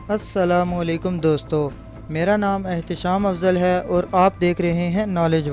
السلام علیکم دوستو، میرا نام احتشام افضل ہے اور آپ دیکھ رہے ہیں نالج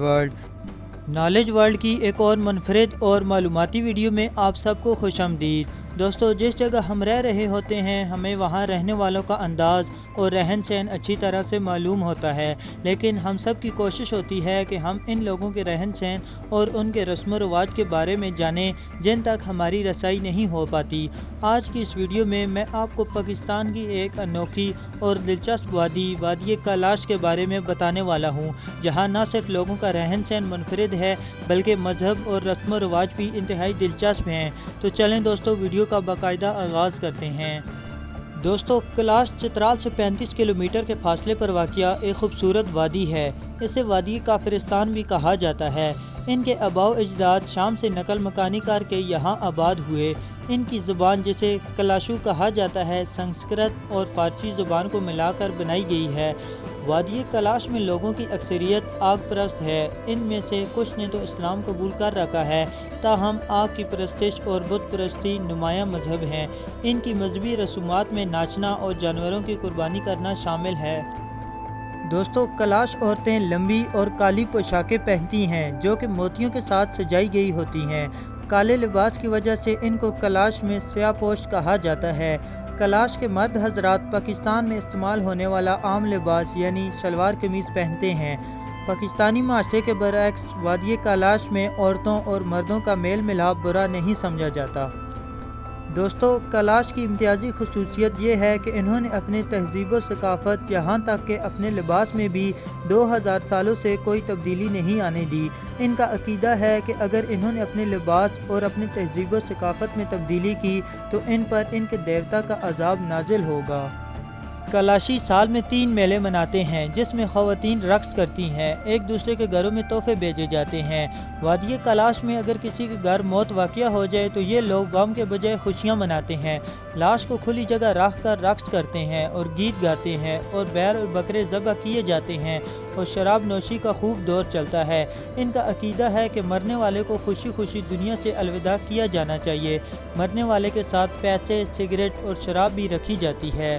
ورلڈ کی ایک اور منفرد اور معلوماتی ویڈیو میں آپ سب کو خوش آمدید۔ دوستو، جس جگہ ہم رہ رہے ہوتے ہیں ہمیں وہاں رہنے والوں کا انداز اور رہن سہن اچھی طرح سے معلوم ہوتا ہے، لیکن ہم سب کی کوشش ہوتی ہے کہ ہم ان لوگوں کے رہن سہن اور ان کے رسم و رواج کے بارے میں جانیں جن تک ہماری رسائی نہیں ہو پاتی۔ آج کی اس ویڈیو میں آپ کو پاکستان کی ایک انوکھی اور دلچسپ وادی کیلاش کے بارے میں بتانے والا ہوں، جہاں نہ صرف لوگوں کا رہن سہن منفرد ہے بلکہ مذہب اور رسم و رواج بھی انتہائی دلچسپ ہیں۔ تو چلیں دوستو، ویڈیو کا باقاعدہ آغاز کرتے ہیں۔ دوستو، کیلاش چترال سے 35 کلومیٹر کے فاصلے پر واقع ایک خوبصورت وادی ہے۔ اسے وادی کافرستان بھی کہا جاتا ہے۔ ان کے آباء و اجداد شام سے نقل مکانی کر کے یہاں آباد ہوئے۔ ان کی زبان، جسے کلاشو کہا جاتا ہے، سنسکرت اور فارسی زبان کو ملا کر بنائی گئی ہے۔ وادی کیلاش میں لوگوں کی اکثریت آگ پرست ہے۔ ان میں سے کچھ نے تو اسلام قبول کر رکھا ہے، تاہم آگ کی پرستش اور بت پرستی نمایاں مذہب ہیں۔ ان کی مذہبی رسومات میں ناچنا اور جانوروں کی قربانی کرنا شامل ہے۔ دوستو، کیلاش عورتیں لمبی اور کالی پوشاکیں پہنتی ہیں جو کہ موتیوں کے ساتھ سجائی گئی ہوتی ہیں۔ کالے لباس کی وجہ سے ان کو کیلاش میں سیاہ پوش کہا جاتا ہے۔ کیلاش کے مرد حضرات پاکستان میں استعمال ہونے والا عام لباس یعنی شلوار قمیض پہنتے ہیں۔ پاکستانی معاشرے کے برعکس وادی کیلاش میں عورتوں اور مردوں کا میل ملاپ برا نہیں سمجھا جاتا۔ دوستو، کیلاش کی امتیازی خصوصیت یہ ہے کہ انہوں نے اپنی تہذیب و ثقافت، یہاں تک کہ اپنے لباس میں بھی 2000 سالوں سے کوئی تبدیلی نہیں آنے دی۔ ان کا عقیدہ ہے کہ اگر انہوں نے اپنے لباس اور اپنی تہذیب و ثقافت میں تبدیلی کی تو ان پر ان کے دیوتا کا عذاب نازل ہوگا۔ کیلاشی سال میں 3 میلے مناتے ہیں جس میں خواتین رقص کرتی ہیں، ایک دوسرے کے گھروں میں تحفے بھیجے جاتے ہیں۔ وادی کیلاش میں اگر کسی کے گھر موت واقع ہو جائے تو یہ لوگ غم کے بجائے خوشیاں مناتے ہیں، لاش کو کھلی جگہ رکھ کر رقص کرتے ہیں اور گیت گاتے ہیں، اور بیل اور بکرے ذبح کیے جاتے ہیں اور شراب نوشی کا خوب دور چلتا ہے۔ ان کا عقیدہ ہے کہ مرنے والے کو خوشی خوشی دنیا سے الوداع کیا جانا چاہیے۔ مرنے والے کے ساتھ پیسے، سگریٹ اور شراب بھی رکھی جاتی ہے۔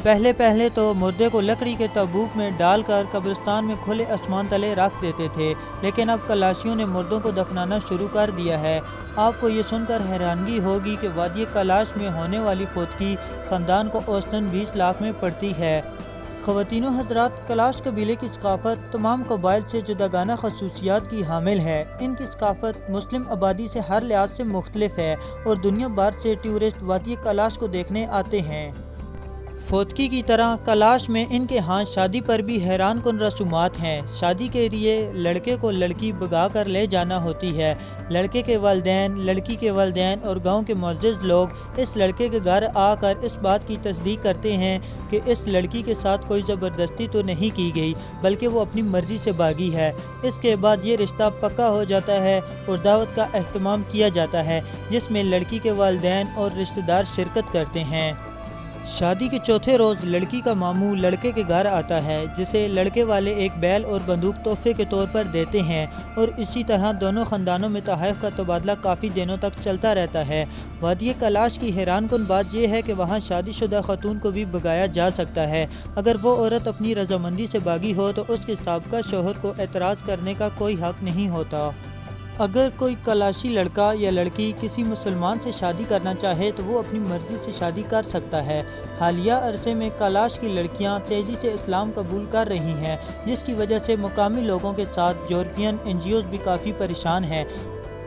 پہلے تو مردے کو لکڑی کے تابوت میں ڈال کر قبرستان میں کھلے آسمان تلے رکھ دیتے تھے، لیکن اب کیلاشیوں نے مردوں کو دفنانا شروع کر دیا ہے۔ آپ کو یہ سن کر حیرانگی ہوگی کہ وادی کیلاش میں ہونے والی فوتگی خاندان کو اوسطاً 20 لاکھ میں پڑتی ہے۔ خواتین و حضرات، کیلاش قبیلے کی ثقافت تمام قبائل سے جداگانہ خصوصیات کی حامل ہے۔ ان کی ثقافت مسلم آبادی سے ہر لحاظ سے مختلف ہے اور دنیا بھر سے ٹورسٹ وادی کیلاش کو دیکھنے آتے ہیں۔ فوتگی کی طرح کیلاش میں ان کے ہاں شادی پر بھی حیران کن رسومات ہیں۔ شادی کے لیے لڑکے کو لڑکی بھگا کر لے جانا ہوتی ہے۔ لڑکے کے والدین، لڑکی کے والدین اور گاؤں کے معزز لوگ اس لڑکے کے گھر آ کر اس بات کی تصدیق کرتے ہیں کہ اس لڑکی کے ساتھ کوئی زبردستی تو نہیں کی گئی بلکہ وہ اپنی مرضی سے بھاگی ہے۔ اس کے بعد یہ رشتہ پکا ہو جاتا ہے اور دعوت کا اہتمام کیا جاتا ہے جس میں لڑکی کے والدین اور رشتہ دار شرکت کرتے ہیں۔ شادی کے چوتھے روز لڑکی کا ماموں لڑکے کے گھر آتا ہے جسے لڑکے والے ایک بیل اور بندوق تحفے کے طور پر دیتے ہیں، اور اسی طرح دونوں خاندانوں میں تحائف کا تبادلہ کافی دنوں تک چلتا رہتا ہے۔ وادی کیلاش کی حیران کن بات یہ ہے کہ وہاں شادی شدہ خاتون کو بھی بھگایا جا سکتا ہے۔ اگر وہ عورت اپنی رضامندی سے بھاگی ہو تو اس کے سابقہ شوہر کو اعتراض کرنے کا کوئی حق نہیں ہوتا۔ اگر کوئی کیلاشی لڑکا یا لڑکی کسی مسلمان سے شادی کرنا چاہے تو وہ اپنی مرضی سے شادی کر سکتا ہے۔ حالیہ عرصے میں کیلاش کی لڑکیاں تیزی سے اسلام قبول کر رہی ہیں، جس کی وجہ سے مقامی لوگوں کے ساتھ یورپین NGOs بھی کافی پریشان ہیں۔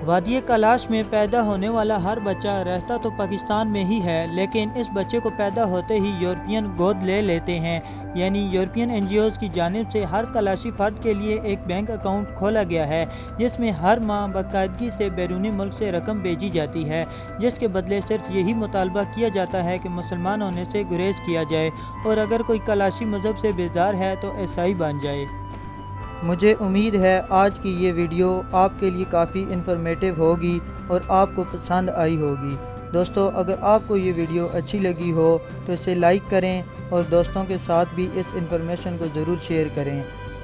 وادی کیلاش میں پیدا ہونے والا ہر بچہ رہتا تو پاکستان میں ہی ہے، لیکن اس بچے کو پیدا ہوتے ہی یورپین گود لے لیتے ہیں۔ یعنی یورپین NGOs کی جانب سے ہر کیلاشی فرد کے لیے ایک بینک اکاؤنٹ کھولا گیا ہے جس میں ہر ماہ باقاعدگی سے بیرون ملک سے رقم بھیجی جاتی ہے، جس کے بدلے صرف یہی مطالبہ کیا جاتا ہے کہ مسلمان ہونے سے گریز کیا جائے، اور اگر کوئی کیلاشی مذہب سے بیزار ہے تو عیسائی بن جائے۔ مجھے امید ہے آج کی یہ ویڈیو آپ کے لیے کافی انفارمیٹیو ہوگی اور آپ کو پسند آئی ہوگی۔ دوستو، اگر آپ کو یہ ویڈیو اچھی لگی ہو تو اسے لائک کریں اور دوستوں کے ساتھ بھی اس انفارمیشن کو ضرور شیئر کریں۔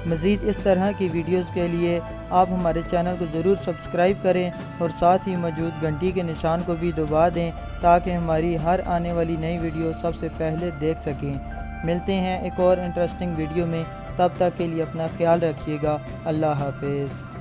مزید اس طرح کی ویڈیوز کے لیے آپ ہمارے چینل کو ضرور سبسکرائب کریں اور ساتھ ہی موجود گھنٹی کے نشان کو بھی دبا دیں تاکہ ہماری ہر آنے والی نئی ویڈیو سب سے پہلے دیکھ سکیں۔ ملتے ہیں ایک اور انٹرسٹنگ ویڈیو میں، تب تک کے لیے اپنا خیال رکھیے گا۔ اللہ حافظ۔